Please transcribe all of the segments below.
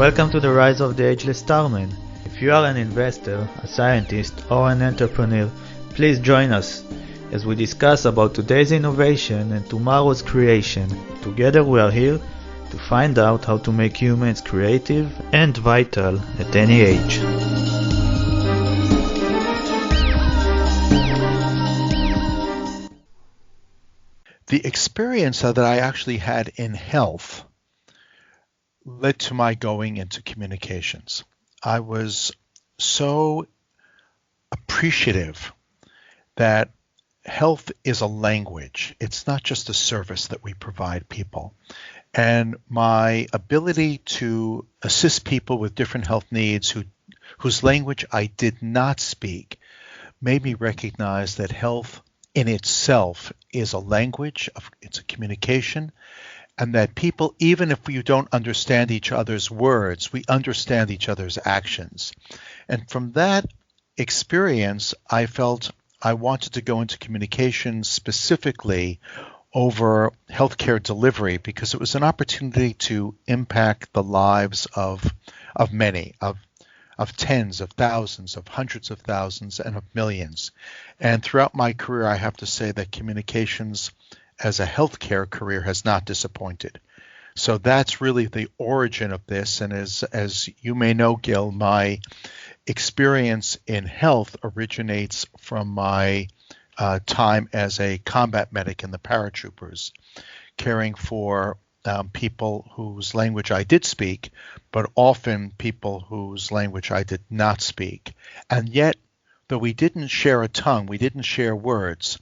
Welcome to the Rise of the Ageless Starman. If you are an investor, a scientist, or an entrepreneur, please join us as we discuss about today's innovation and tomorrow's creation. Together we are here to find out how to make humans creative and vital at any age. The experience that I actually had in health led to my going into communications. I was so appreciative that health is a language. It's not just a service that we provide people. And my ability to assist people with different health needs whose language I did not speak made me recognize that health in itself is a language, it's a communication, and that people, even if you don't understand each other's words, we understand each other's actions. And from that experience, I felt I wanted to go into communications specifically over healthcare delivery because it was an opportunity to impact the lives of many, of tens of thousands, of hundreds of thousands, and of millions. And throughout my career, I have to say that communications as a healthcare career has not disappointed. So that's really the origin of this. And as you may know, Gil, my experience in health originates from my time as a combat medic in the paratroopers, caring for people whose language I did speak, but often people whose language I did not speak. And yet, though we didn't share a tongue, we didn't share words,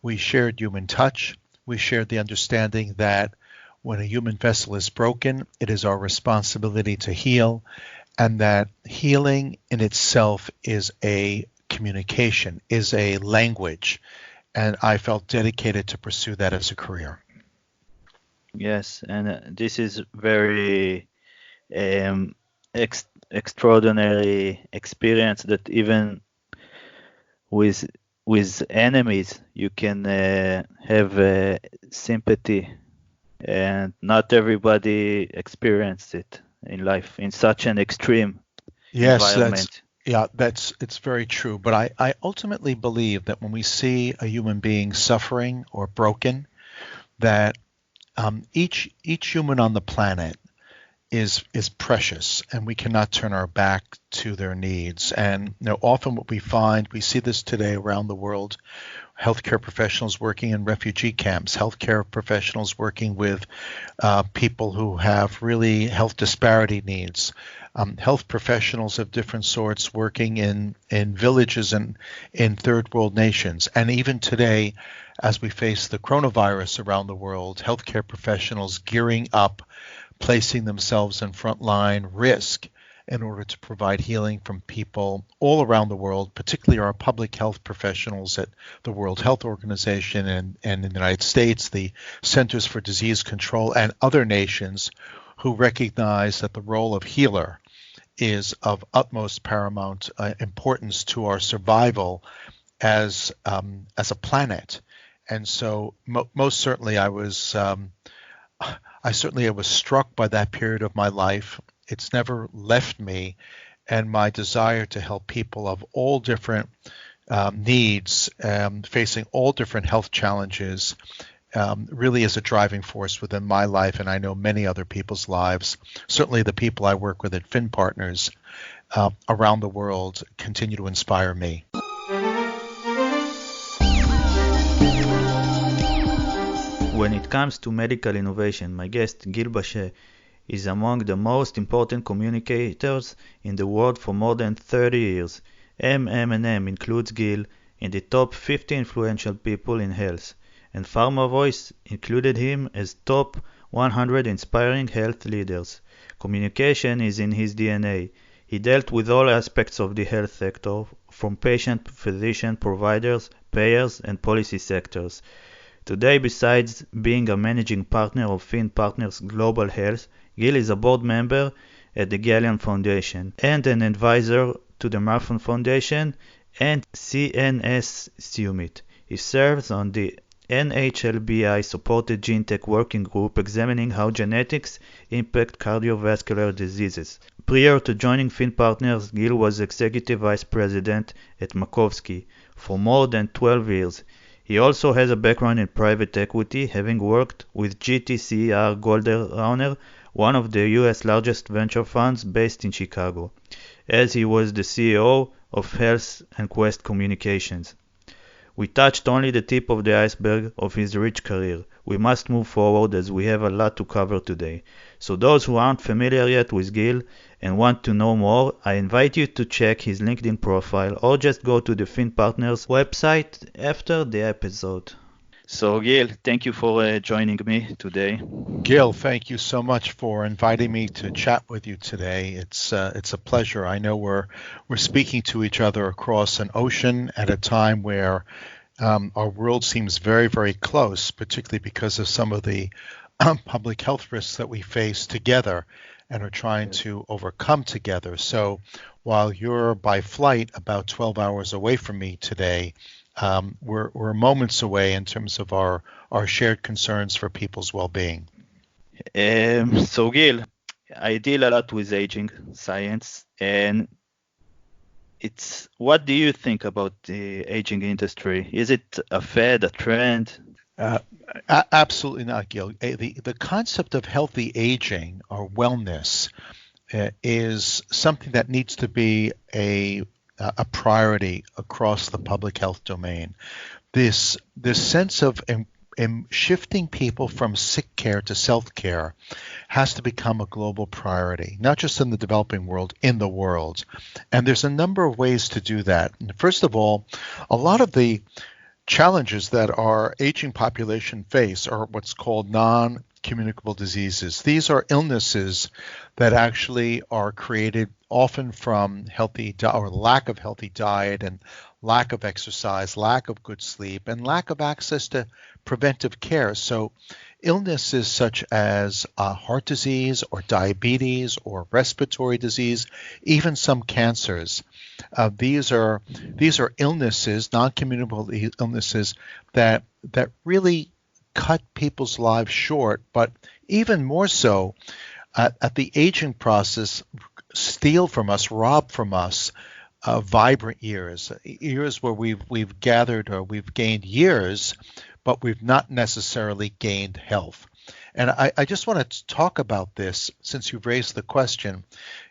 we shared human touch, we shared the understanding that when a human vessel is broken, it is our responsibility to heal, and that healing in itself is a communication, is a language, and I felt dedicated to pursue that as a career. Yes, and this is very extraordinary experience that even with enemies you can have sympathy, and not everybody experiences it in life in such an extreme environment. It's very true. But I ultimately believe that when we see a human being suffering or broken, that each human on the planet is precious, and we cannot turn our back to their needs. And often what we find, we see this today around the world, healthcare professionals working in refugee camps, healthcare professionals working with people who have really health disparity needs, health professionals of different sorts working in villages and in third world nations. And even today, as we face the coronavirus around the world, healthcare professionals gearing up, placing themselves in frontline risk in order to provide healing from people all around the world, particularly our public health professionals at the World Health Organization and in the United States, the Centers for Disease Control, and other nations who recognize that the role of healer is of utmost paramount importance to our survival as a planet. And so most certainly I was struck by that period of my life. It's never left me, and my desire to help people of all different needs, facing all different health challenges, really is a driving force within my life, and I know many other people's lives. Certainly the people I work with at Fin Partners around the world continue to inspire me. When it comes to medical innovation, my guest Gil Bashe is among the most important communicators in the world for more than 30 years. M&M includes Gil in the top 50 influential people in health, and Pharma Voice included him as top 100 inspiring health leaders. Communication is in his DNA. He dealt with all aspects of the health sector, from patient, physician, providers, payers, and policy sectors. Today, besides being a managing partner of Fin Partners Global Health, Gil is a board member at the Galleon Foundation and an advisor to the Marathon Foundation and CNS Summit. He serves on the NHLBI-supported GeneTech working group examining how genetics impact cardiovascular diseases. Prior to joining Fin Partners, Gil was Executive Vice President at Makovsky for more than 12 years. He also has a background in private equity, having worked with GTCR Golder, one of the U.S. largest venture funds based in Chicago, as he was the CEO of Health and Quest Communications. We touched only the tip of the iceberg of his rich career. We must move forward as we have a lot to cover today. So those who aren't familiar yet with Gil and want to know more, I invite you to check his LinkedIn profile or just go to the Fin Partners website after the episode. So Gil, thank you for joining me today. Gil, thank you so much for inviting me to chat with you today. It's a pleasure. I know we're speaking to each other across an ocean at a time where our world seems very, very close, particularly because of some of the public health risks that we face together and are trying to overcome together. So while you're by flight about 12 hours away from me today, we're moments away in terms of our shared concerns for people's well-being. So Gil, I deal a lot with aging science, and what do you think about the aging industry? Is it a fad, a trend? Absolutely not, Gil. The concept of healthy aging or wellness is something that needs to be a priority across the public health domain. This sense of shifting people from sick care to self-care has to become a global priority, not just in the developing world, in the world. And there's a number of ways to do that. First of all, a lot of the challenges that our aging population face are what's called non-communicable diseases. These are illnesses that actually are created often from or lack of healthy diet and lack of exercise, lack of good sleep, and lack of access to preventive care. So illnesses such as heart disease or diabetes or respiratory disease, even some cancers. These are illnesses, non-communicable illnesses that really cut people's lives short, but even more so at the aging process, steal from us, rob from us vibrant years where we've gathered or we've gained years, but we've not necessarily gained health. And I just want to talk about this since you've raised the question.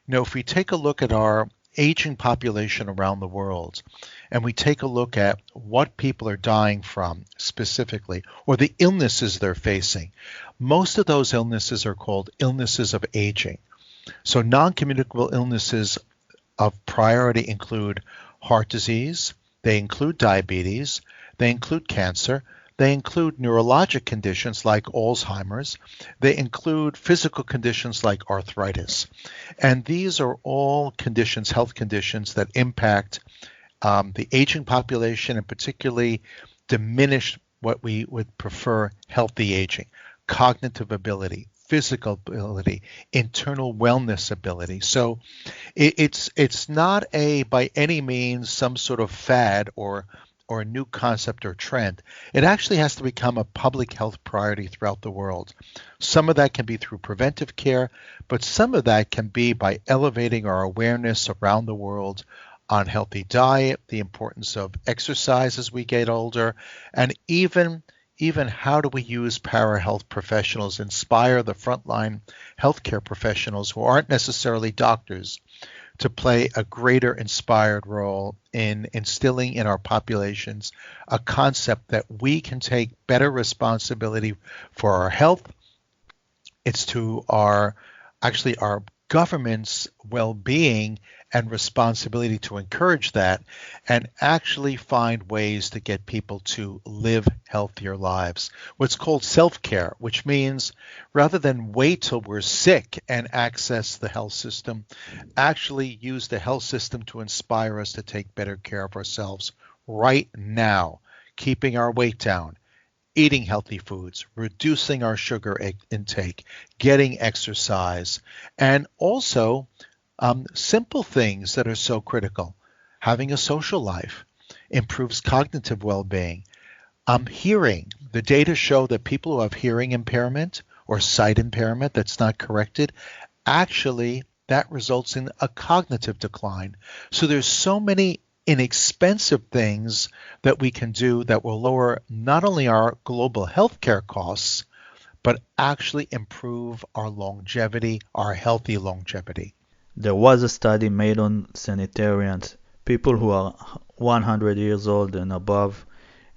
If we take a look at our aging population around the world, and we take a look at what people are dying from specifically, or the illnesses they're facing, most of those illnesses are called illnesses of aging. So non-communicable illnesses of priority include heart disease, they include diabetes, they include cancer, they include neurologic conditions like Alzheimer's, they include physical conditions like arthritis. And these are all conditions, health conditions that impact the aging population and particularly diminish what we would prefer healthy aging, cognitive ability, physical ability, internal wellness ability. So it's not by any means some sort of fad or a new concept or trend. It actually has to become a public health priority throughout the world. Some of that can be through preventive care, but some of that can be by elevating our awareness around the world on healthy diet, the importance of exercise as we get older, and even how do we use parahealth professionals, inspire the frontline healthcare professionals who aren't necessarily doctors to play a greater inspired role in instilling in our populations a concept that we can take better responsibility for our health. It's to our government's well-being and responsibility to encourage that and actually find ways to get people to live healthier lives. What's called self-care, which means rather than wait till we're sick and access the health system, actually use the health system to inspire us to take better care of ourselves right now, keeping our weight down, eating healthy foods, reducing our sugar intake, getting exercise, and also simple things that are so critical. Having a social life improves cognitive well-being. Hearing. The data show that people who have hearing impairment or sight impairment that's not corrected, actually that results in a cognitive decline. So there's so many inexpensive things that we can do that will lower not only our global healthcare costs, but actually improve our longevity, our healthy longevity. There was a study made on sanitarians, people who are 100 years old and above,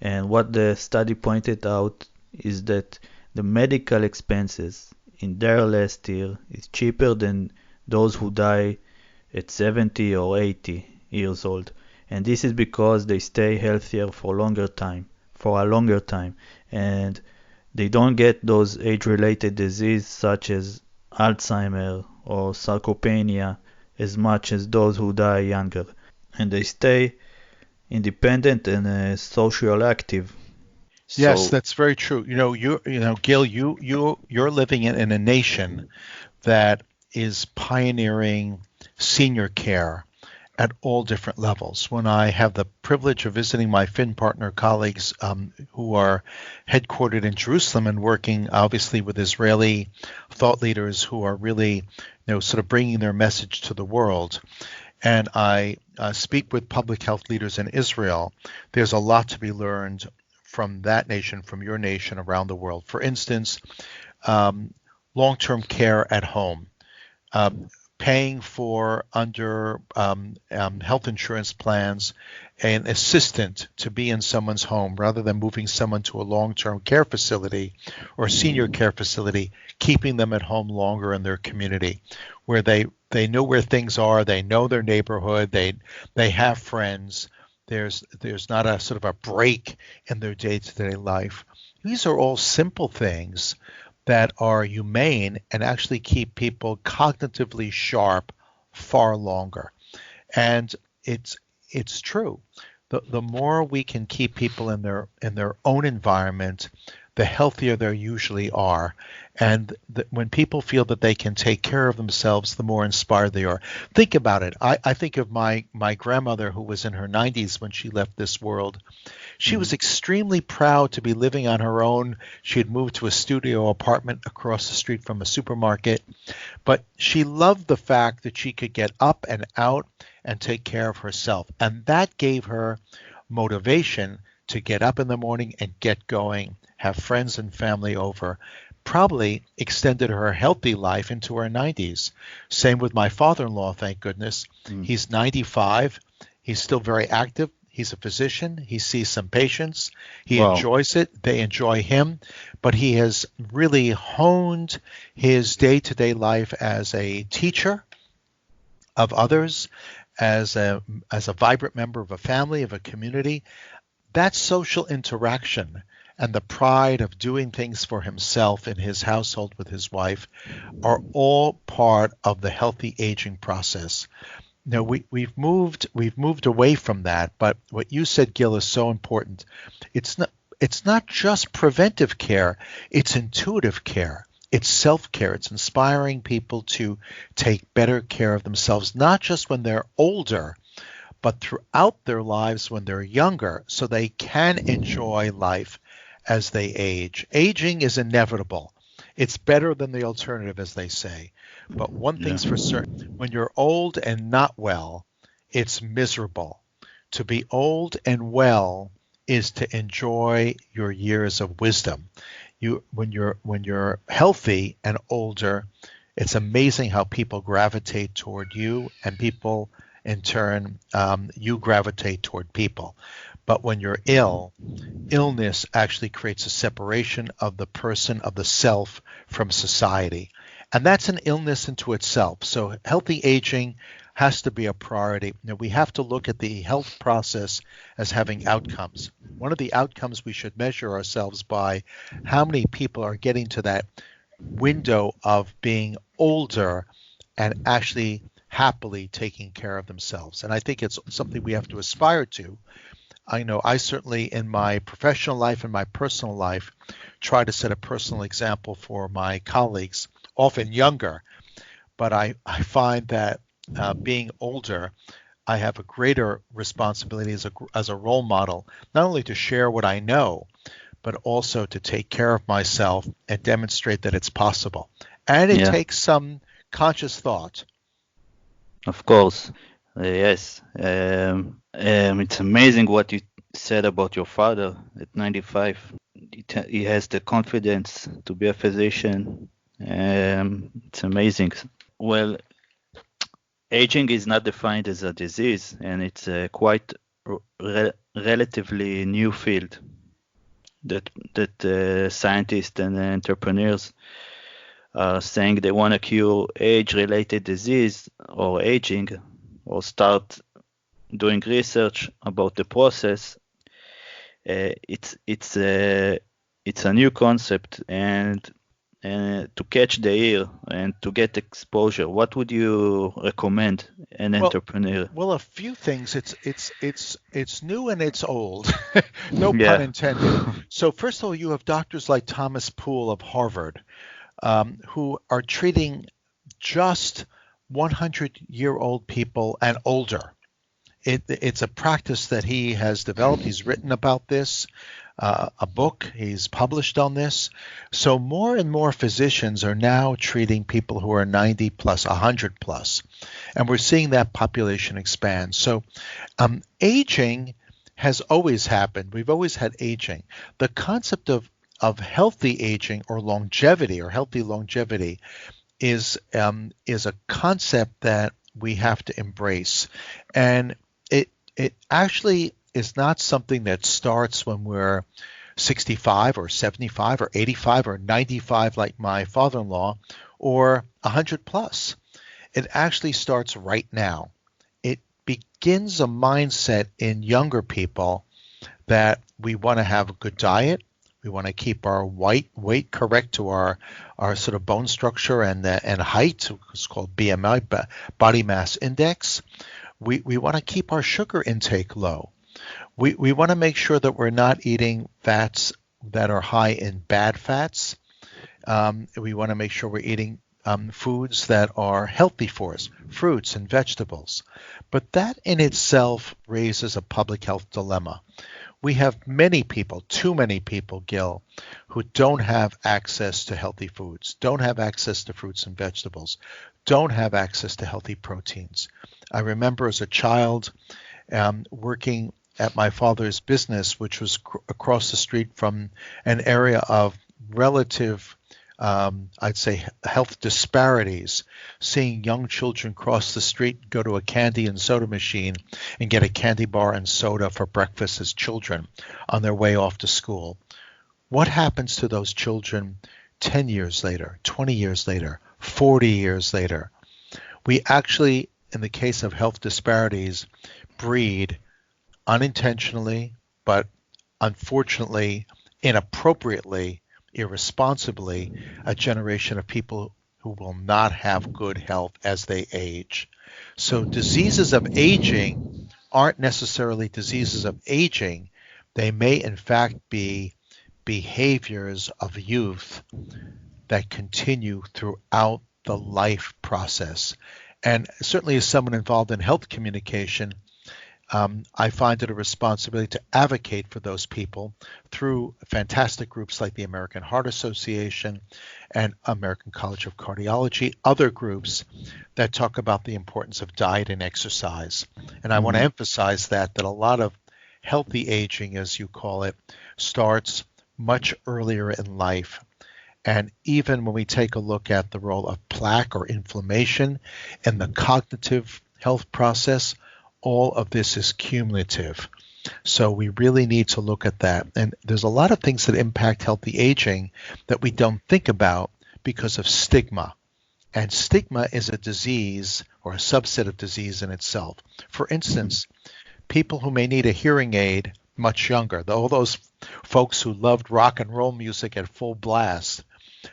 and what the study pointed out is that the medical expenses in their last year is cheaper than those who die at 70 or 80 years old. And this is because they stay healthier for a longer time, and they don't get those age-related diseases such as Alzheimer or sarcopenia as much as those who die younger, and they stay independent and social active. Yes, So that's very true. Gil, you're living in a nation that is pioneering senior care at all different levels. When I have the privilege of visiting my Finn partner colleagues who are headquartered in Jerusalem and working obviously with Israeli thought leaders who are really, sort of bringing their message to the world, and I speak with public health leaders in Israel, there's a lot to be learned from that nation, from your nation around the world. For instance, long-term care at home. Paying for under health insurance plans an assistant to be in someone's home rather than moving someone to a long-term care facility or senior care facility, keeping them at home longer in their community where they know where things are, they know their neighborhood, they have friends. There's not a sort of a break in their day-to-day life. These are all simple things that are humane and actually keep people cognitively sharp far longer. And it's true. The more we can keep people in their own environment, the healthier they usually are. And when people feel that they can take care of themselves, the more inspired they are. Think about it. I think of my grandmother who was in her 90s when she left this world. She was extremely proud to be living on her own. She had moved to a studio apartment across the street from a supermarket, but she loved the fact that she could get up and out and take care of herself. And that gave her motivation to get up in the morning and get going, have friends and family over. Probably extended her healthy life into her 90s. Same with my father-in-law, thank goodness. He's 95. He's still very active. He's a physician. He sees some patients. He enjoys it. They enjoy him. But he has really honed his day-to-day life as a teacher of others, as a vibrant member of a family, of a community. That social interaction and the pride of doing things for himself in his household with his wife are all part of the healthy aging process. Now we've moved away from that, but what you said, Gil, is so important. It's not just preventive care, it's intuitive care. It's self-care. It's inspiring people to take better care of themselves, not just when they're older, but throughout their lives when they're younger, so they can enjoy life as they age. Aging is inevitable. It's better than the alternative, as they say. But one thing's for certain, when you're old and not well, it's miserable. To be old and well is to enjoy your years of wisdom. When you're healthy and older, it's amazing how people gravitate toward you, and people in turn, you gravitate toward people. But when you're ill, illness actually creates a separation of the person, of the self, from society. And that's an illness into itself. So healthy aging has to be a priority. Now, we have to look at the health process as having outcomes. One of the outcomes we should measure ourselves by how many people are getting to that window of being older and actually happily taking care of themselves. And I think it's something we have to aspire to. I know I certainly, in my professional life and my personal life, try to set a personal example for my colleagues, often younger. But I find that being older, I have a greater responsibility as a role model, not only to share what I know, but also to take care of myself and demonstrate that it's possible. And it Yeah, takes some conscious thought. of course. Yes. It's amazing what you said about your father at 95. He has the confidence to be a physician. It's amazing. Well, aging is not defined as a disease, and it's a quite relatively new field that scientists and entrepreneurs are saying they want to cure age-related disease or aging, or start doing research about the process. It's a new concept, and to catch the ear and to get exposure, what would you recommend an Well, entrepreneur? well, a few things. It's new and it's old. No pun Yeah. intended. So first of all, you have doctors like Thomas Poole of Harvard, who are treating just 100-year-old people and older. It's a practice that he has developed. He's written about this, a book. He's published on this. So more and more physicians are now treating people who are 90 plus, 100 plus, and we're seeing that population expand. So aging has always happened. We've always had aging. The concept of healthy aging or longevity or healthy longevity is a concept that we have to embrace, and it actually is not something that starts when we're 65 or 75 or 85 or 95 like my father-in-law, or 100 plus. It actually starts right now. It begins a mindset in younger people that we want to have a good diet. We want to keep our weight correct to our sort of bone structure and height. It's called BMI, body mass index. We want to keep our sugar intake low. We want to make sure that we're not eating fats that are high in bad fats. We want to make sure we're eating foods that are healthy for us, fruits and vegetables. But that in itself raises a public health dilemma. We have many people, too many people, Gil, who don't have access to healthy foods, don't have access to fruits and vegetables, don't have access to healthy proteins. I remember as a child working at my father's business, which was across the street from an area of relative, I'd say, health disparities, seeing young children cross the street, go to a candy and soda machine and get a candy bar and soda for breakfast as children on their way off to school. What happens to those children 10 years later, 20 years later, 40 years later? We actually, in the case of health disparities, breed unintentionally, but unfortunately, inappropriately, irresponsibly, a generation of people who will not have good health as they age. So diseases of aging aren't necessarily diseases of aging. They may in fact be behaviors of youth that continue throughout the life process. And certainly as someone involved in health communication, I find it a responsibility to advocate for those people through fantastic groups like the American Heart Association and American College of Cardiology, other groups that talk about the importance of diet and exercise. And I want to emphasize that a lot of healthy aging, as you call it, starts much earlier in life. And even when we take a look at the role of plaque or inflammation in the cognitive health process, all of this is cumulative. So we really need to look at that. And there's a lot of things that impact healthy aging that we don't think about because of stigma. And stigma is a disease or a subset of disease in itself. For instance, people who may need a hearing aid much younger, all those folks who loved rock and roll music at full blast,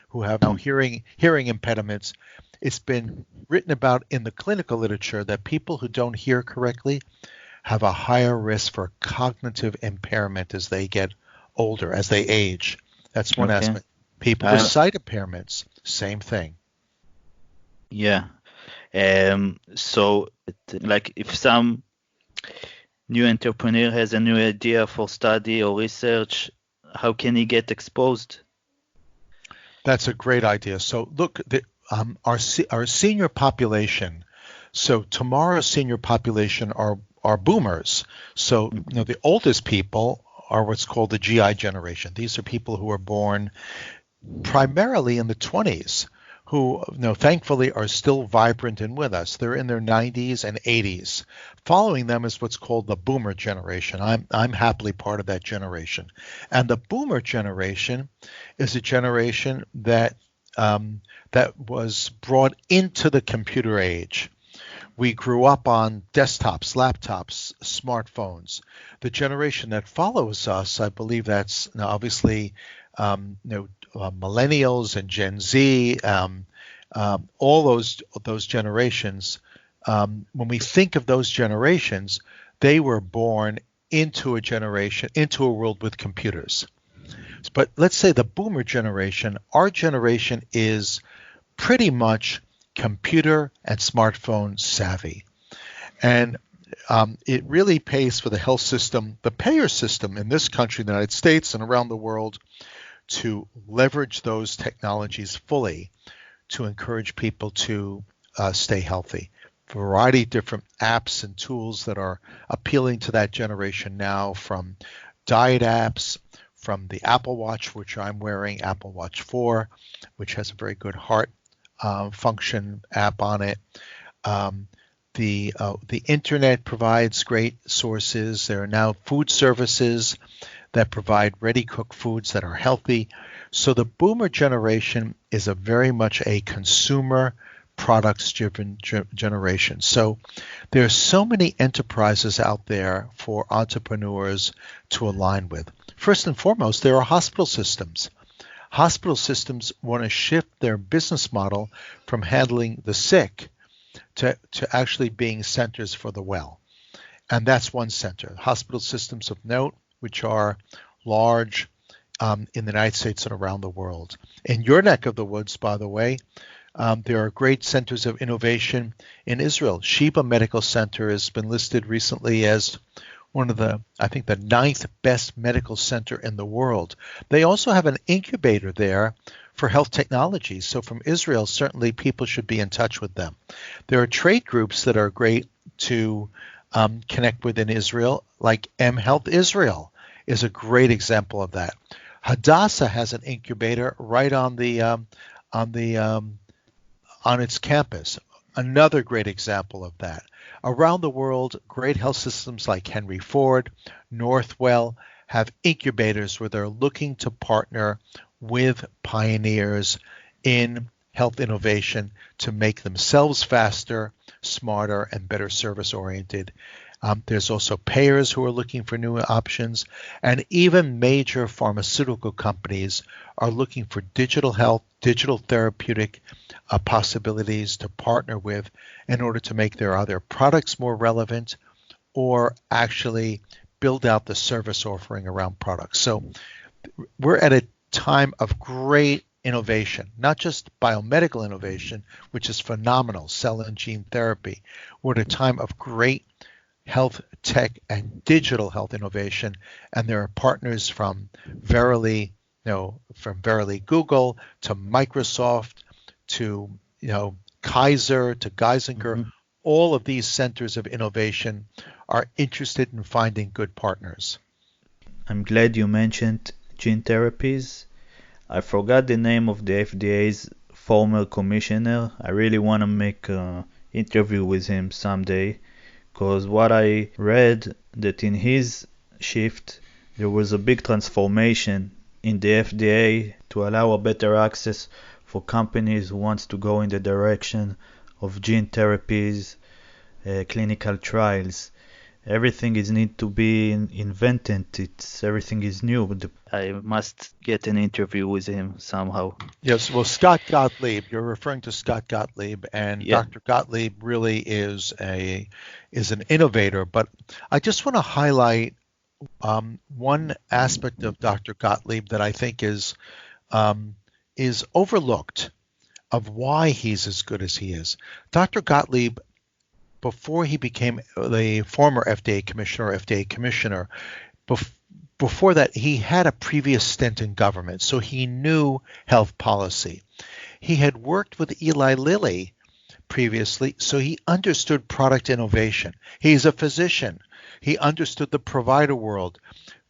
who have now hearing impediments. It's been written about in the clinical literature that people who don't hear correctly have a higher risk for cognitive impairment as they get older, as they age. That's one aspect. People with sight impairments, same thing. Yeah. So, like, if some new entrepreneur has a new idea for study or research, how can he get exposed? That's a great idea. So look, our senior population. So tomorrow's senior population are boomers. So the oldest people are what's called the GI generation. These are people who are born primarily in the 20s, who thankfully are still vibrant and with us. They're in their 90s and 80s. Following them is what's called the boomer generation. I'm happily part of that generation. And the boomer generation is a generation that was brought into the computer age. We grew up on desktops, laptops, smartphones. The generation that follows us, I believe that's obviously millennials and Gen Z, all those generations. When we think of those generations, they were born into a world with computers. But let's say the boomer generation, our generation is pretty much computer and smartphone savvy. And it really pays for the health system, the payer system in this country, the United States, and around the world, to leverage those technologies fully to encourage people to stay healthy. A variety of different apps and tools that are appealing to that generation now, from diet apps, from the Apple Watch, which I'm wearing, Apple Watch 4, which has a very good heart function app on it. The internet provides great sources. There are now food services that provide ready-cooked foods that are healthy. So the boomer generation is very much a consumer products-driven generation. So there are so many enterprises out there for entrepreneurs to align with. First and foremost, there are hospital systems. Hospital systems want to shift their business model from handling the sick to actually being centers for the well. And that's one center. Hospital systems of note, which are large in the United States and around the world. In your neck of the woods, by the way, there are great centers of innovation in Israel. Sheba Medical Center has been listed recently as one of the 9th best medical center in the world. They also have an incubator there for health technologies. So from Israel, certainly people should be in touch with them. There are trade groups that are great to connect with in Israel, like M Health Israel is a great example of that. Hadassah has an incubator right on its campus. Another great example of that. Around the world, great health systems like Henry Ford, Northwell have incubators where they're looking to partner with pioneers in health innovation to make themselves faster, smarter, and better service-oriented. There's also payers who are looking for new options, and even major pharmaceutical companies are looking for digital health, digital therapeutic possibilities to partner with in order to make their other products more relevant or actually build out the service offering around products. So we're at a time of great innovation, not just biomedical innovation, which is phenomenal, cell and gene therapy. We're at a time of great health tech and digital health innovation, and there are partners from Verily Google to Microsoft to Kaiser to Geisinger. All of these centers of innovation are interested in finding good partners. I'm glad you mentioned gene therapies. I forgot the name of the FDA's former commissioner. I really want to make an interview with him someday, because what I read that in his shift there was a big transformation in the FDA to allow a better access for companies who wants to go in the direction of gene therapies, clinical trials. Everything is need to be invented. Everything is new. I must get an interview with him somehow. Yes, well, Scott Gottlieb, you're referring to Scott Gottlieb, and Yeah. Dr. Gottlieb really is an innovator. But I just want to highlight one aspect of Dr. Gottlieb that I think is overlooked of why he's as good as he is. Dr. Gottlieb, before he became the former FDA commissioner, before that, he had a previous stint in government, so he knew health policy. He had worked with Eli Lilly previously, so he understood product innovation. He's a physician. He understood the provider world.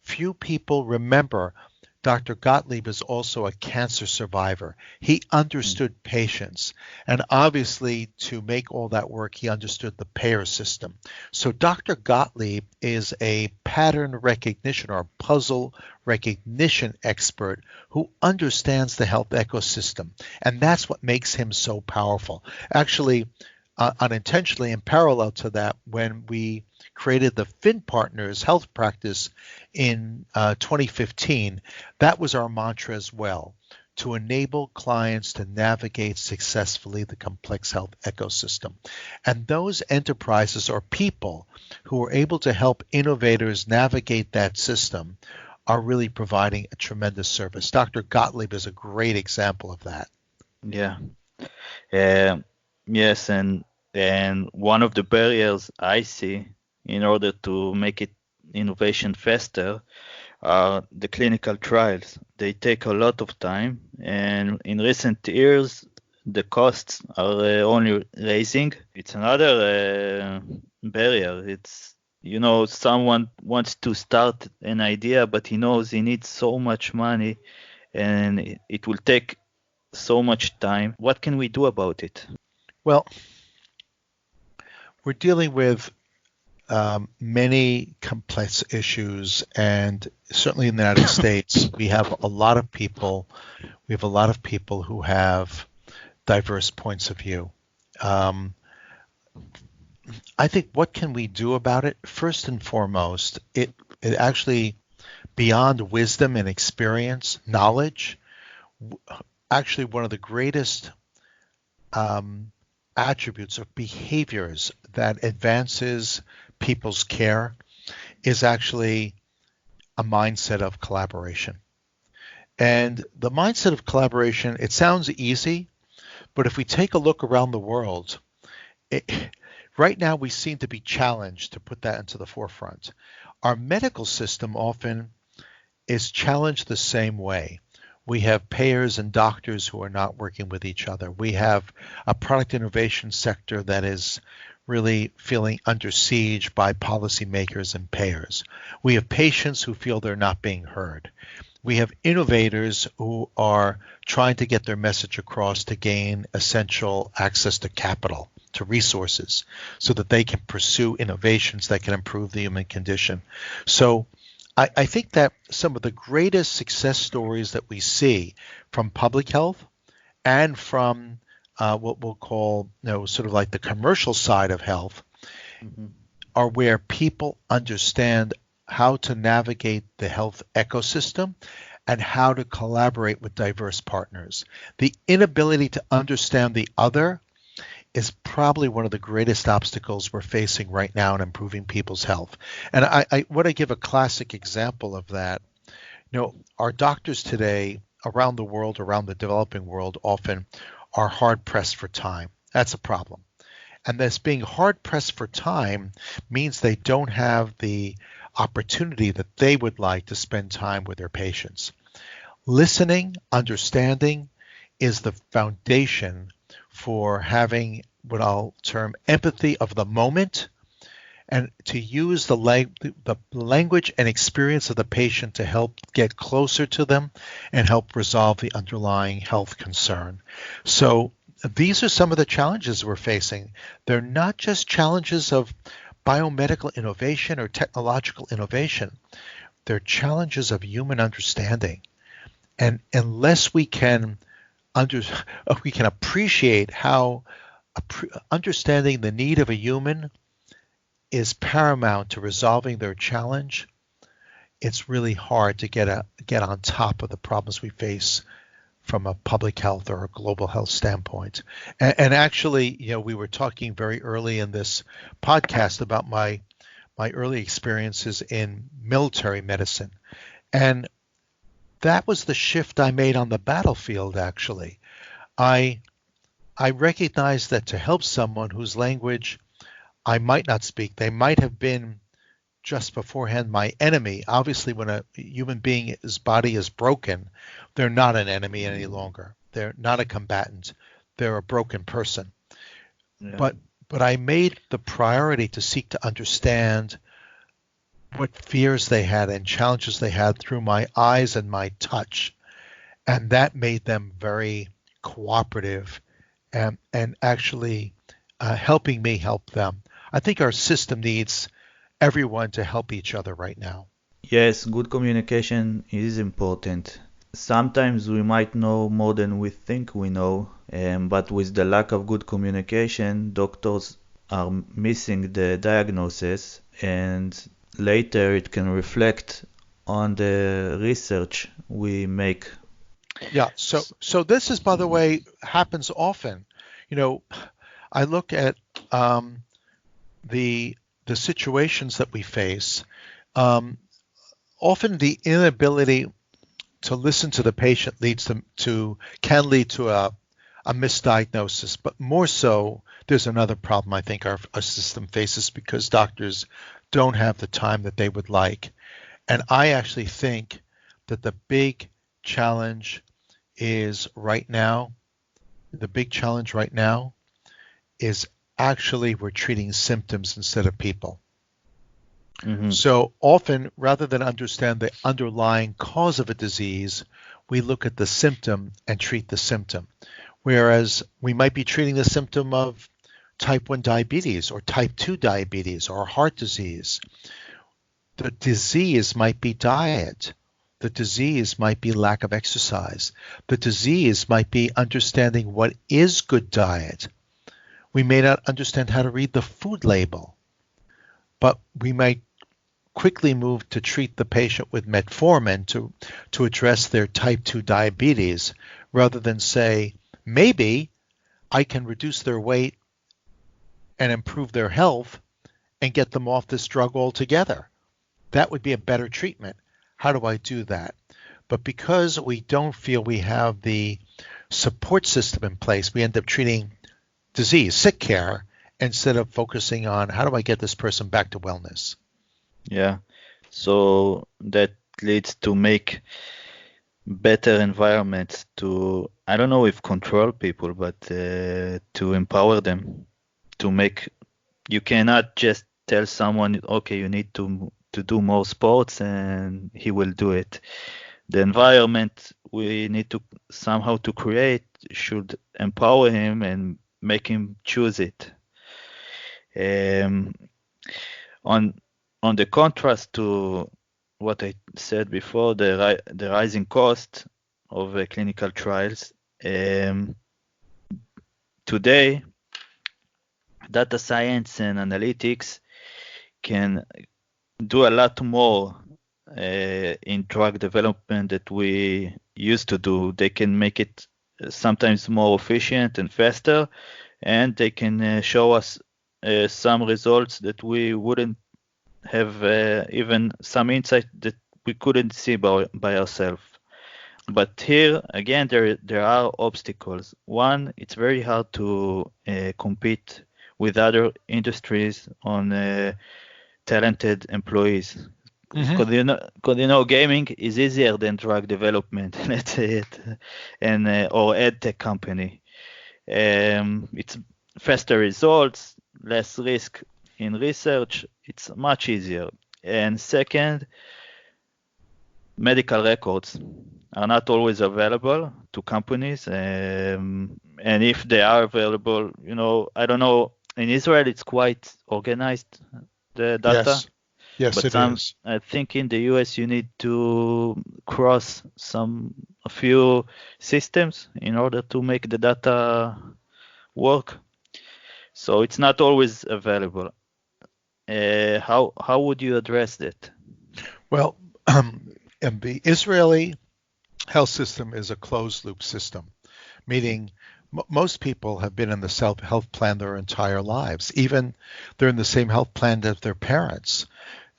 Few people remember Dr. Gottlieb is also a cancer survivor. He understood patients. And obviously, to make all that work, he understood the payer system. So Dr. Gottlieb is a pattern recognition or puzzle recognition expert who understands the health ecosystem. And that's what makes him so powerful. Actually, unintentionally, in parallel to that, when we created the Fin Partners health practice in 2015, that was our mantra as well, to enable clients to navigate successfully the complex health ecosystem. And those enterprises or people who are able to help innovators navigate that system are really providing a tremendous service. Dr. Gottlieb is a great example of that. Yeah. Yes, and one of the barriers I see in order to make it innovation faster are the clinical trials. They take a lot of time, and in recent years, the costs are only rising. It's another barrier. It's, someone wants to start an idea, but he knows he needs so much money, and it will take so much time. What can we do about it? Well, we're dealing with many complex issues, and certainly in the United States, we have a lot of people. We have a lot of people who have diverse points of view. I think what can we do about it? First and foremost, it actually, beyond wisdom and experience, knowledge, actually one of the greatest attributes or behaviors that advances people's care is actually a mindset of collaboration. And the mindset of collaboration, it sounds easy, but if we take a look around the world, right now we seem to be challenged to put that into the forefront. Our medical system often is challenged the same way. We have payers and doctors who are not working with each other. We have a product innovation sector that is really feeling under siege by policymakers and payers. We have patients who feel they're not being heard. We have innovators who are trying to get their message across to gain essential access to capital, to resources, so that they can pursue innovations that can improve the human condition. So I think that some of the greatest success stories that we see from public health and from what we'll call, sort of like the commercial side of health, are where people understand how to navigate the health ecosystem and how to collaborate with diverse partners. The inability to understand the other is probably one of the greatest obstacles we're facing right now in improving people's health. And I want to give a classic example of that. Our doctors today around the world, around the developing world, often are hard pressed for time. That's a problem. And this being hard pressed for time means they don't have the opportunity that they would like to spend time with their patients. Listening, understanding is the foundation for having what I'll term empathy of the moment, and to use the language and experience of the patient to help get closer to them and help resolve the underlying health concern. So these are some of the challenges we're facing. They're not just challenges of biomedical innovation or technological innovation. They're challenges of human understanding. And unless we can appreciate how understanding the need of a human is paramount to resolving their challenge, it's really hard to get on top of the problems we face from a public health or a global health standpoint. And actually, we were talking very early in this podcast about my early experiences in military medicine. And that was the shift I made on the battlefield, actually. I recognized that to help someone whose language I might not speak, they might have been just beforehand my enemy. Obviously, when a human being's body is broken, they're not an enemy any longer. They're not a combatant. They're a broken person. Yeah. But I made the priority to seek to understand what fears they had and challenges they had through my eyes and my touch. And that made them very cooperative and actually helping me help them. I think our system needs everyone to help each other right now. Yes, good communication is important. Sometimes we might know more than we think we know, but with the lack of good communication, doctors are missing the diagnosis, and later it can reflect on the research we make. Yeah. So this is, by the way, happens often. You know, I look at the situations that we face. Often the inability to listen to the patient can lead to a misdiagnosis, but more so, there's another problem I think our system faces because doctors don't have the time that they would like. And I actually think that the big challenge right now is actually we're treating symptoms instead of people. Mm-hmm. So often, rather than understand the underlying cause of a disease, we look at the symptom and treat the symptom. Whereas we might be treating the symptom of type 1 diabetes or type 2 diabetes or heart disease. The disease might be diet. The disease might be lack of exercise. The disease might be understanding what is good diet. We may not understand how to read the food label, but we might quickly move to treat the patient with metformin to address their type 2 diabetes rather than say, maybe I can reduce their weight and improve their health and get them off this drug altogether. That would be a better treatment. How do I do that? But because we don't feel we have the support system in place, we end up treating disease, sick care, instead of focusing on how do I get this person back to wellness. Yeah. So that leads to make better environments to, I don't know if control people, but to empower them to make, you cannot just tell someone, okay, you need to do more sports and he will do it. The environment we need to somehow to create should empower him and make him choose it. On the contrast to what I said before, the rising cost of clinical trials, today data science and analytics can do a lot more in drug development that we used to do. They can make it sometimes more efficient and faster, and they can show us some results that we wouldn't have even some insight that we couldn't see by ourselves. But here again, there are obstacles. One, it's very hard to compete with other industries on talented employees. Because gaming is easier than drug development, let's say it, and or ed tech company. It's faster results, less risk in research. It's much easier. And second, medical records are not always available to companies, and if they are available, I don't know. In Israel, it's quite organized, the data. Yes, but it is. I think in the US you need to cross a few systems in order to make the data work. So it's not always available. How would you address that? Well, and the Israeli health system is a closed loop system, meaning most people have been in the self-health plan their entire lives. Even they're in the same health plan as their parents.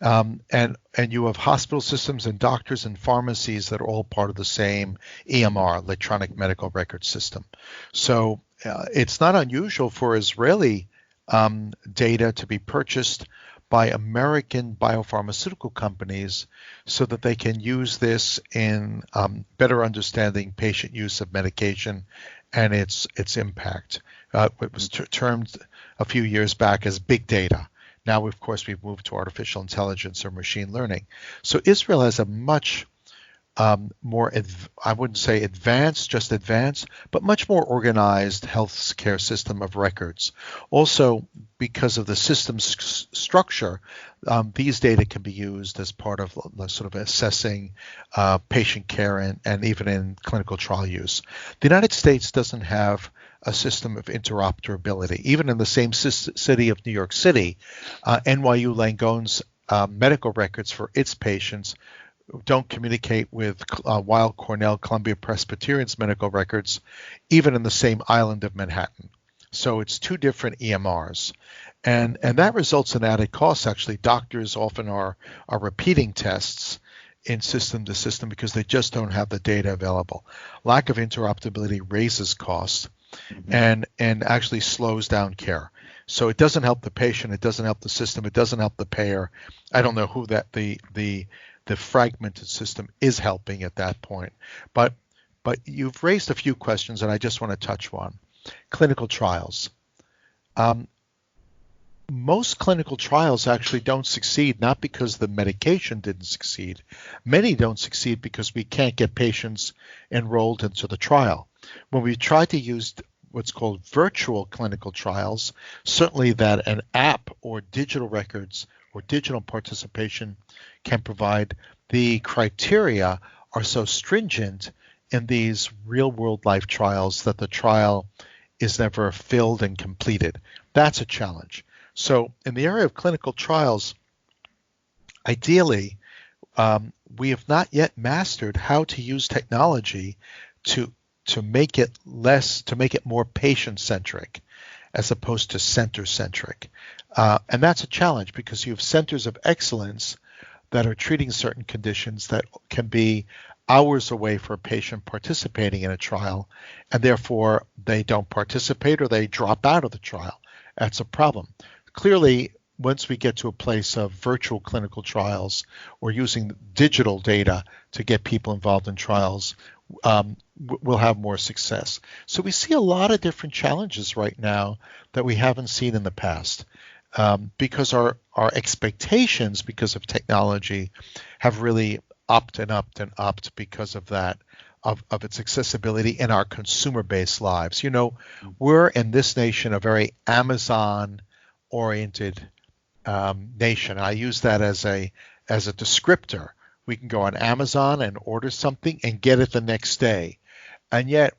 And you have hospital systems and doctors and pharmacies that are all part of the same EMR, electronic medical record system. So it's not unusual for Israeli data to be purchased by American biopharmaceutical companies so that they can use this in better understanding patient use of medication and its impact. It was termed a few years back as big data. Now, of course, we've moved to artificial intelligence or machine learning. So Israel has a much more, I wouldn't say advanced, just advanced, but much more organized healthcare system of records. Also, because of the system's structure, these data can be used as part of sort of assessing patient care and even in clinical trial use. The United States doesn't have a system of interoperability. Even in the same city of New York City, NYU Langone's medical records for its patients don't communicate with Weill Cornell Columbia Presbyterian's medical records, even in the same island of Manhattan. So it's two different EMRs. And that results in added costs. Actually, doctors often are repeating tests in system to system because they just don't have the data available. Lack of interoperability raises costs and actually slows down care. So it doesn't help the patient, it doesn't help the system, it doesn't help the payer. I don't know who that the fragmented system is helping at that point. But you've raised a few questions, and I just want to touch one. Clinical trials. Most clinical trials actually don't succeed, not because the medication didn't succeed. Many don't succeed because we can't get patients enrolled into the trial. When we try to use what's called virtual clinical trials, certainly that an app or digital records or digital participation can provide, the criteria are so stringent in these real-world life trials that the trial is never filled and completed. That's a challenge. So in the area of clinical trials, ideally, we have not yet mastered how to use technology to make it more patient-centric as opposed to center-centric. And that's a challenge because you have centers of excellence that are treating certain conditions that can be hours away for a patient participating in a trial, and therefore they don't participate or they drop out of the trial. That's a problem. Clearly, once we get to a place of virtual clinical trials or using digital data to get people involved in trials, we'll have more success. So we see a lot of different challenges right now that we haven't seen in the past. Because our expectations, because of technology, have really upped and upped and upped because of that, of its accessibility in our consumer-based lives. You know, we're in this nation a very Amazon-oriented nation. I use that as a descriptor. We can go on Amazon and order something and get it the next day. And yet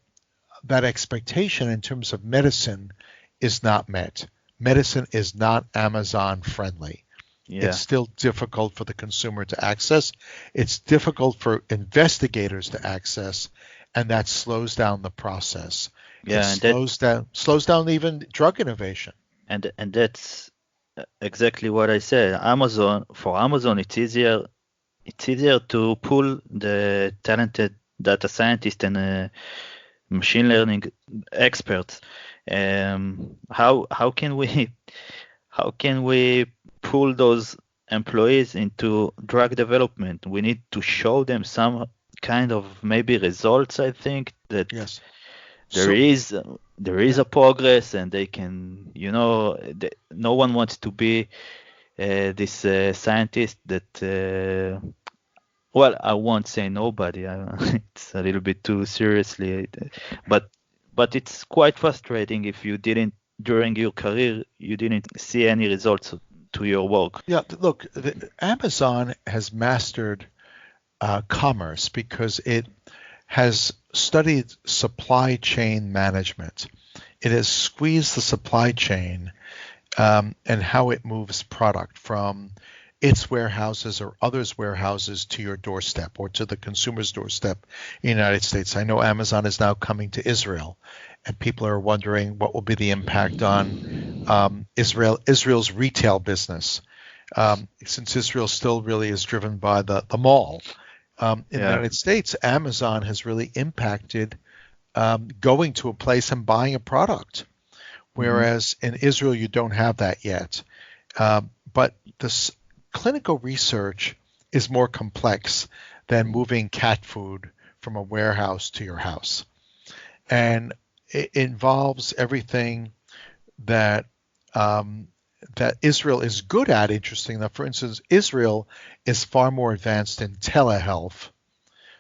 that expectation in terms of medicine is not met. Medicine is not Amazon friendly. Yeah. It's still difficult for the consumer to access. It's difficult for investigators to access, and that slows down the process. Yeah, it slows down even drug innovation. And that's exactly what I said. For Amazon, it's easier to pull the talented data scientists and machine learning experts. How can we pull those employees into drug development? We need to show them some kind of maybe results. I think that yes. There is a progress, and they can, no one wants to be this scientist that. Well, I won't say nobody. It's a little bit too seriously, but it's quite frustrating if you didn't, during your career, you didn't see any results to your work. Yeah, look, Amazon has mastered commerce because it has studied supply chain management. It has squeezed the supply chain and how it moves product from its warehouses or others' warehouses to your doorstep or to the consumer's doorstep in the United States. I know Amazon is now coming to Israel, and people are wondering what will be the impact on Israel's retail business, since Israel still really is driven by the mall. In the United States, Amazon has really impacted going to a place and buying a product, whereas in Israel you don't have that yet. but this clinical research is more complex than moving cat food from a warehouse to your house. And it involves everything that that Israel is good at. Interesting enough, for instance, Israel is far more advanced in telehealth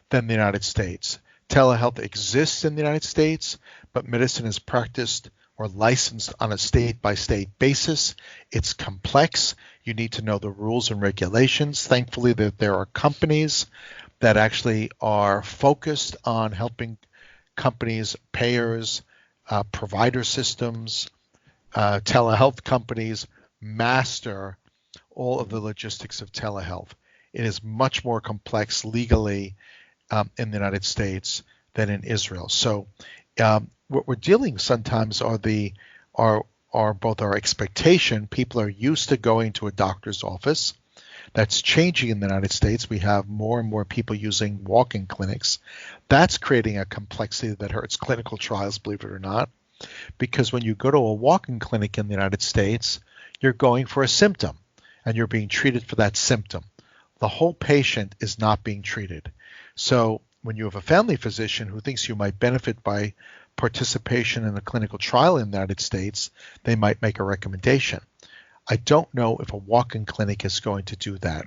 than the United States. Telehealth exists in the United States, but medicine is practiced or licensed on a state-by-state basis. It's complex. You need to know the rules and regulations. Thankfully, there are companies that actually are focused on helping companies, payers, provider systems, telehealth companies master all of the logistics of telehealth. It is much more complex legally in the United States than in Israel. So what we're dealing sometimes are both our expectation. People are used to going to a doctor's office. That's changing in the United States. We have more and more people using walk-in clinics. That's creating a complexity that hurts clinical trials, believe it or not, because when you go to a walk-in clinic in the United States, you're going for a symptom and you're being treated for that symptom. The whole patient is not being treated. So when you have a family physician who thinks you might benefit by participation in a clinical trial in the United States, they might make a recommendation. I don't know if a walk-in clinic is going to do that,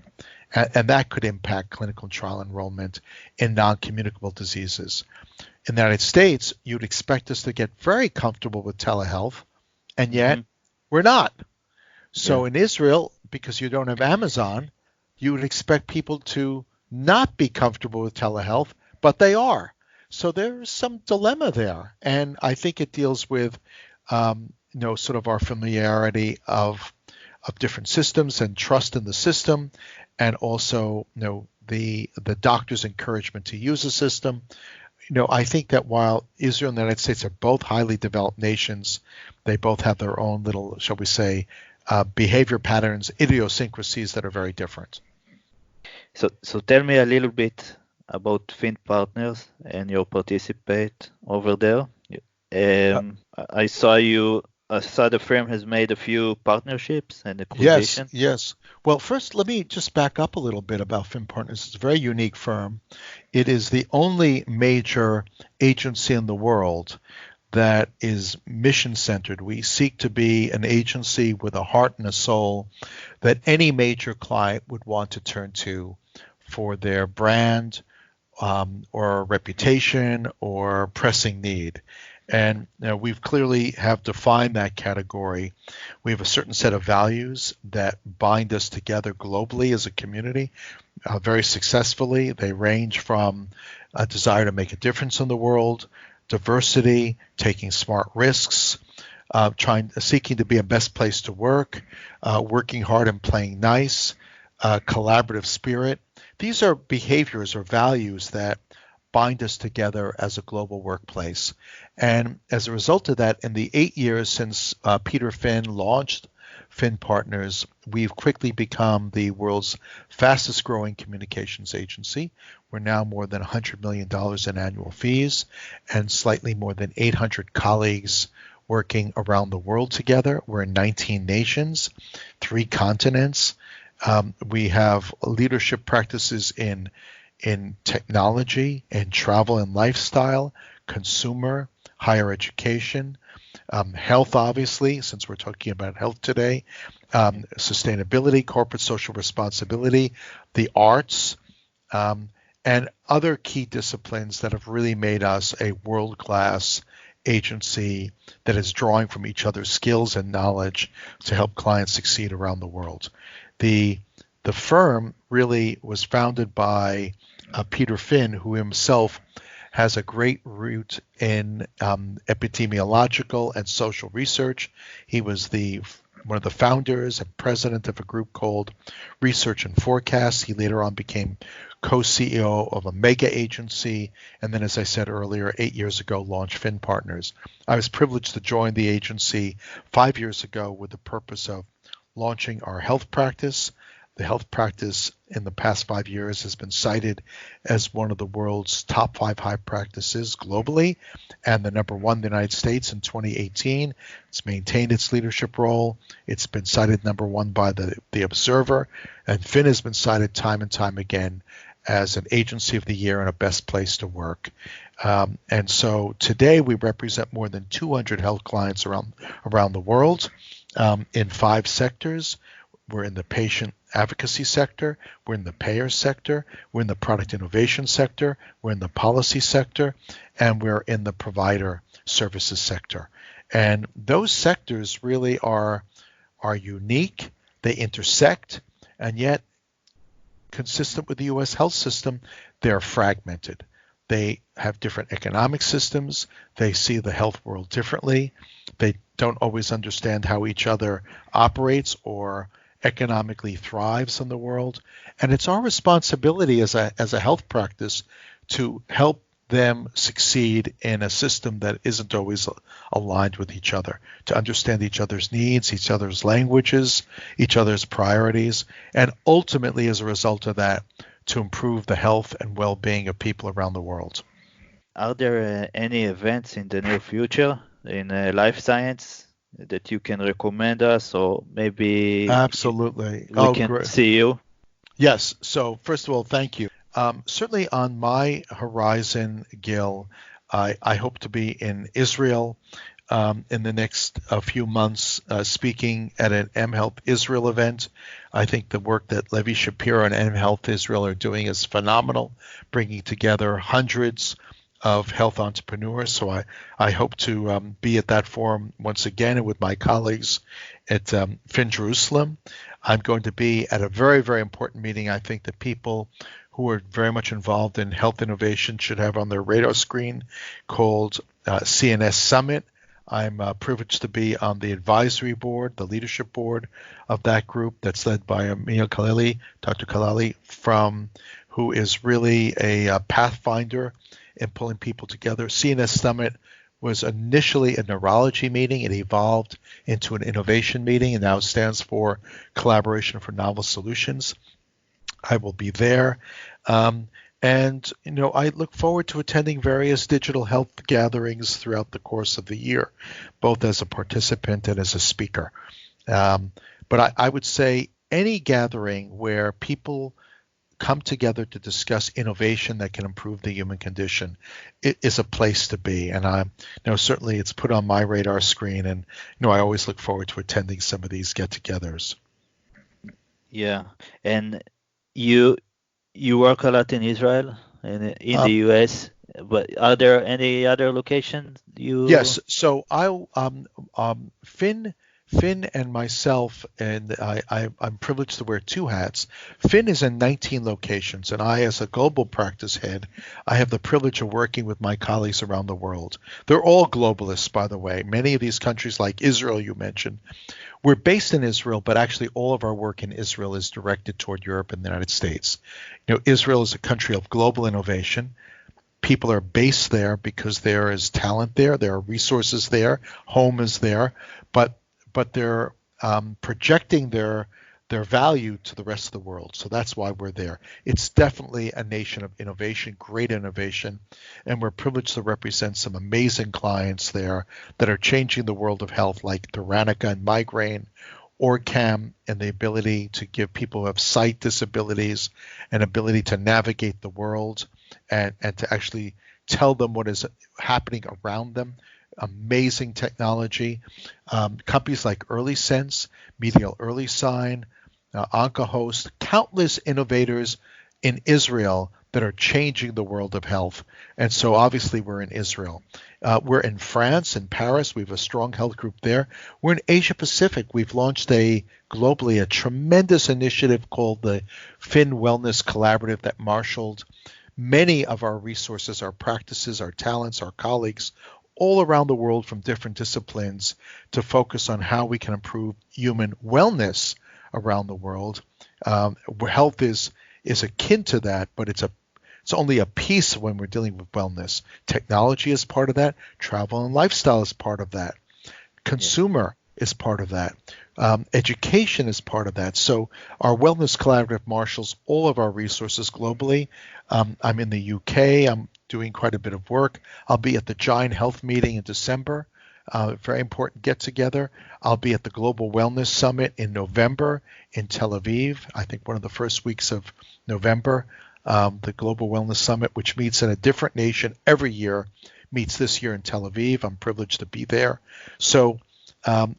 and that could impact clinical trial enrollment in non-communicable diseases. In the United States, you'd expect us to get very comfortable with telehealth, and yet we're not. So in Israel, because you don't have Amazon, you would expect people to not be comfortable with telehealth, but they are. So there's some dilemma there, and I think it deals with sort of our familiarity of different systems and trust in the system, and also the doctor's encouragement to use the system. I think that while Israel and the United States are both highly developed nations, they both have their own little, shall we say, behavior patterns, idiosyncrasies that are very different. So tell me a little bit about Fin Partners and your participate over there. I saw the firm has made a few partnerships and acquisitions. Yes. Well, first, let me just back up a little bit about Fin Partners. It's a very unique firm. It is the only major agency in the world that is mission-centered. We seek to be an agency with a heart and a soul that any major client would want to turn to for their brand or reputation or pressing need. And we've clearly have defined that category. We have a certain set of values that bind us together globally as a community very successfully. They range from a desire to make a difference in the world, diversity, taking smart risks, seeking to be a best place to work, working hard and playing nice, collaborative spirit. These are behaviors or values that bind us together as a global workplace. And as a result of that, in the 8 years since Peter Finn launched Fin Partners, we've quickly become the world's fastest growing communications agency. We're now more than $100 million in annual fees and slightly more than 800 colleagues working around the world together. We're in 19 nations, 3 continents. We have leadership practices in technology, in travel and lifestyle, consumer, higher education, health, obviously, since we're talking about health today, sustainability, corporate social responsibility, the arts, and other key disciplines that have really made us a world-class agency that is drawing from each other's skills and knowledge to help clients succeed around the world. The firm really was founded by Peter Finn, who himself has a great root in epidemiological and social research. He was one of the founders and president of a group called Research and Forecast. He later on became co-CEO of a mega agency, and then, as I said earlier, 8 years ago launched Fin Partners. I was privileged to join the agency 5 years ago with the purpose of launching our health practice, the health practice in the past 5 years has been cited as one of the world's top 5 high practices globally, and the number one in the United States in 2018. It's maintained its leadership role. It's been cited number one by the Observer, and Fin has been cited time and time again as an agency of the year and a best place to work. And so today we represent more than 200 health clients around the world in 5 sectors. We're in the patient advocacy sector, we're in the payer sector, we're in the product innovation sector, we're in the policy sector, and we're in the provider services sector. And those sectors really are unique, they intersect, and yet, consistent with the U.S. health system, they're fragmented. They have different economic systems, they see the health world differently, they don't always understand how each other operates or economically thrives in the world. And it's our responsibility as a health practice to help them succeed in a system that isn't always aligned with each other, to understand each other's needs, each other's languages, each other's priorities, and ultimately, as a result of that, to improve the health and well-being of people around the world. Are there any events in the near future in life science that you can recommend us, or maybe Absolutely. we can great. see you? Yes. So first of all, thank you. Certainly on my horizon, Gil, I hope to be in Israel in the next few months, speaking at an mHealth Israel event. I think the work that Levi Shapiro and mHealth Israel are doing is phenomenal, bringing together hundreds of health entrepreneurs. So I hope to be at that forum once again, and with my colleagues at Fin Jerusalem. I'm going to be at a very, very important meeting I think that people who are very much involved in health innovation should have on their radar screen, called CNS Summit. I'm privileged to be on the advisory board, the leadership board of that group that's led by Emil Kalali, Dr. Kalali, who is really a pathfinder in pulling people together. CNS Summit was initially a neurology meeting. It evolved into an innovation meeting and now stands for Collaboration for Novel Solutions. I will be there. And, I look forward to attending various digital health gatherings throughout the course of the year, both as a participant and as a speaker. But I would say any gathering where people come together to discuss innovation that can improve the human condition, it is a place to be. And certainly it's put on my radar screen, and I always look forward to attending some of these get-togethers. Yeah, and you work a lot in Israel and in the US, but are there any other locations you? Yes. So Fin and myself, and I'm privileged to wear 2 hats. Fin is in 19 locations, and I, as a global practice head, I have the privilege of working with my colleagues around the world. They're all globalists, by the way. Many of these countries, like Israel you mentioned, we're based in Israel, but actually all of our work in Israel is directed toward Europe and the United States. Israel is a country of global innovation. People are based there because there is talent there are resources there, home is there, but they're projecting their value to the rest of the world. So that's why we're there. It's definitely a nation of innovation, great innovation, and we're privileged to represent some amazing clients there that are changing the world of health, like Theranica and migraine, OrCam, and the ability to give people who have sight disabilities an ability to navigate the world and to actually tell them what is happening around them. Amazing technology. Companies like Early Sense, Medial Early Sign, OncoHost, countless innovators in Israel that are changing the world of health. And so obviously we're in Israel. We're in France, in Paris. We have a strong health group there. We're in Asia Pacific. We've launched globally a tremendous initiative called the Fin Wellness Collaborative that marshaled many of our resources, our practices, our talents, our colleagues all around the world from different disciplines to focus on how we can improve human wellness around the world. Health is akin to that, but it's only a piece when we're dealing with wellness. Technology is part of that. Travel and lifestyle is part of that. Consumer is part of that. Education is part of that. So our Wellness Collaborative marshals all of our resources globally. I'm in the UK. I'm doing quite a bit of work. I'll be at the Giant Health meeting in December. Very important get together. I'll be at the Global Wellness Summit in November in Tel Aviv. I think one of the first weeks of November. The Global Wellness Summit, which meets in a different nation every year, meets this year in Tel Aviv. I'm privileged to be there. So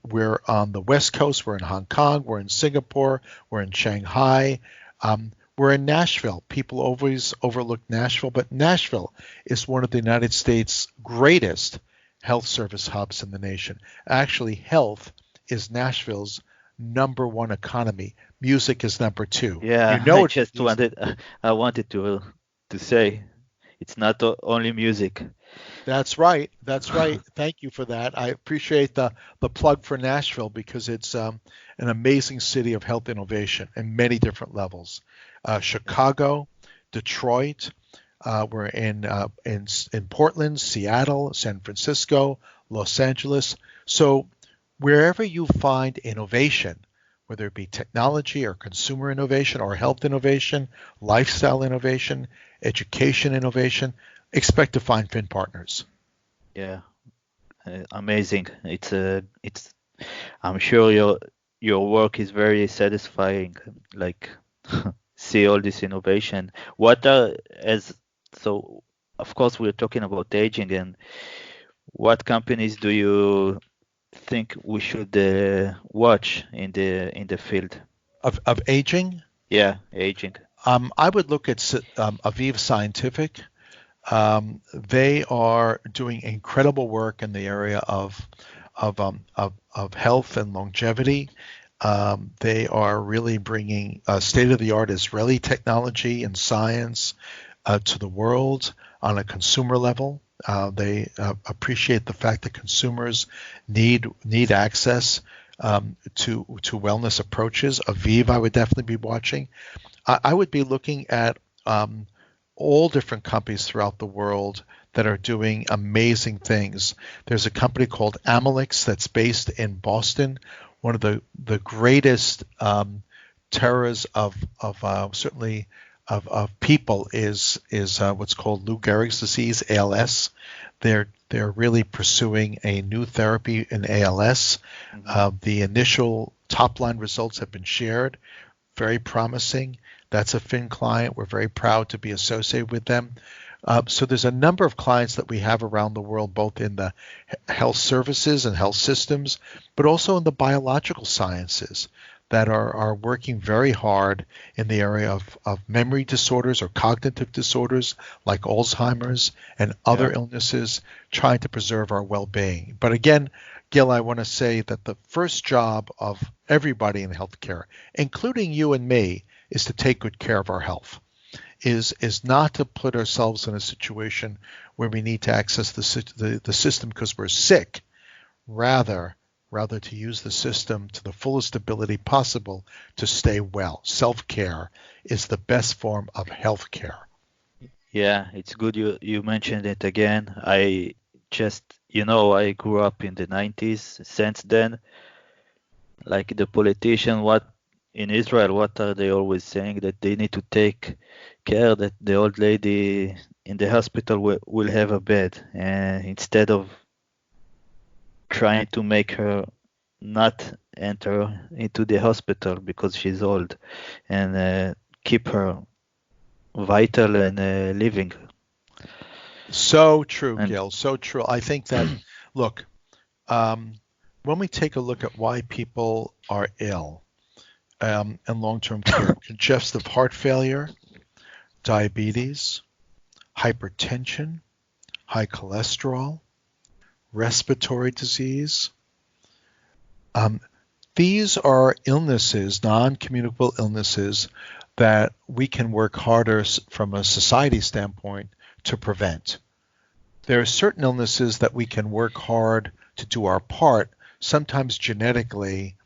we're on the West Coast. We're in Hong Kong. We're in Singapore. We're in Shanghai. We're in Nashville. People always overlook Nashville, but Nashville is one of the United States' greatest health service hubs in the nation. Actually, health is Nashville's number one economy. Music is number two. Yeah, You know it. I wanted to say it's not only music. That's right. That's right. Thank you for that. I appreciate the plug for Nashville because it's an amazing city of health innovation in many different levels. Chicago, Detroit. We're in Portland, Seattle, San Francisco, Los Angeles. So wherever you find innovation, whether it be technology or consumer innovation or health innovation, lifestyle innovation, education innovation, expect to find Fin partners. Yeah, amazing. It's. I'm sure your work is very satisfying. Like see all this innovation. What are as so? Of course, we're talking about aging, and what companies do you think we should watch in the field? Of aging, Yeah, aging. I would look at Aviv Scientific. They are doing incredible work in the area of health and longevity. They are really bringing state-of-the-art Israeli technology and science to the world on a consumer level. They appreciate the fact that consumers need access to wellness approaches. Aviv, I would definitely be watching. I would be looking at all different companies throughout the world that are doing amazing things. There's a company called Amylyx that's based in Boston. One of the greatest terrors of certainly of people is what's called Lou Gehrig's disease, ALS. They're really pursuing a new therapy in ALS. The initial top line results have been shared, very promising. That's a Fin client. We're very proud to be associated with them. So there's a number of clients that we have around the world, both in the health services and health systems, but also in the biological sciences that are working very hard in the area of memory disorders or cognitive disorders like Alzheimer's and other illnesses, trying to preserve our well-being. But again, Gil, I want to say that the first job of everybody in healthcare, including you and me, is to take good care of our health, is not to put ourselves in a situation where we need to access the system because we're sick, rather to use the system to the fullest ability possible to stay well. Self-care is the best form of health care. Yeah, it's good you mentioned it again. I just, I grew up in the 90s. Since then, like the politician, in Israel, what are they always saying? That they need to take care that the old lady in the hospital will have a bed, and instead of trying to make her not enter into the hospital because she's old, and keep her vital and living. So true, Gil. So true. I think that, look, when we take a look at why people are ill and long-term care, congestive heart failure, diabetes, hypertension, high cholesterol, respiratory disease. These are illnesses, non-communicable illnesses, that we can work harder from a society standpoint to prevent. There are certain illnesses that we can work hard to do our part. Sometimes genetically,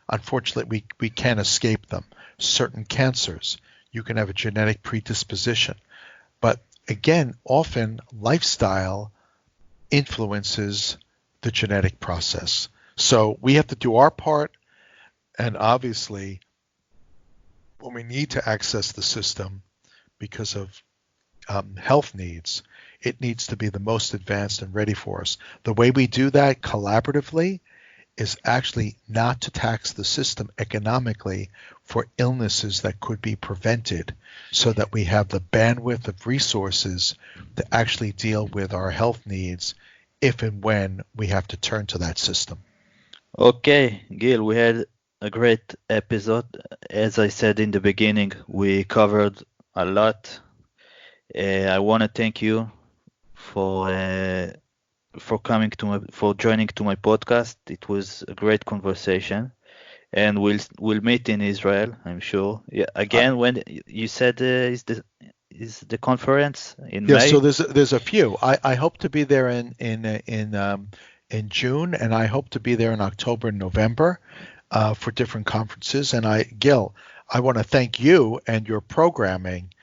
unfortunately, we can't escape them. Certain cancers, you can have a genetic predisposition. But again, often lifestyle influences the genetic process. So we have to do our part, and obviously, when we need to access the system because of health needs, it needs to be the most advanced and ready for us. The way we do that collaboratively is actually not to tax the system economically for illnesses that could be prevented, so that we have the bandwidth of resources to actually deal with our health needs if and when we have to turn to that system. Okay, Gil, we had a great episode. As I said in the beginning, we covered a lot. I want to thank you for for joining to my podcast. It was a great conversation, and we'll meet in Israel, I'm sure. Yeah, again, when you said is the conference in Yes, so May? there's a few. I hope to be there in June, and I hope to be there in October and November for different conferences. And Gil, I want to thank you and your programming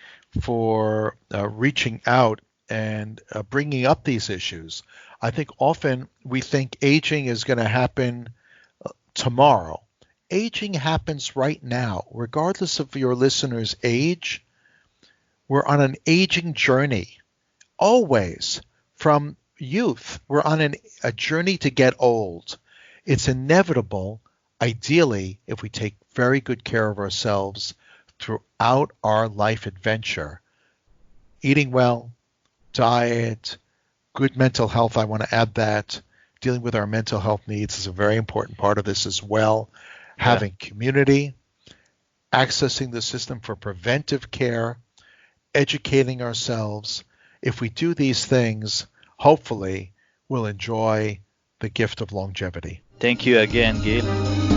for reaching out and bringing up these issues. I think often we think aging is going to happen tomorrow. Aging happens right now, regardless of your listener's age. We're on an aging journey, always, from youth. We're on a journey to get old. It's inevitable, ideally, if we take very good care of ourselves throughout our life adventure. Eating well, diet, good mental health, I want to add that. Dealing with our mental health needs is a very important part of this as well. Yeah. Having community, accessing the system for preventive care, educating ourselves. If we do these things, hopefully we'll enjoy the gift of longevity. Thank you again, Gil.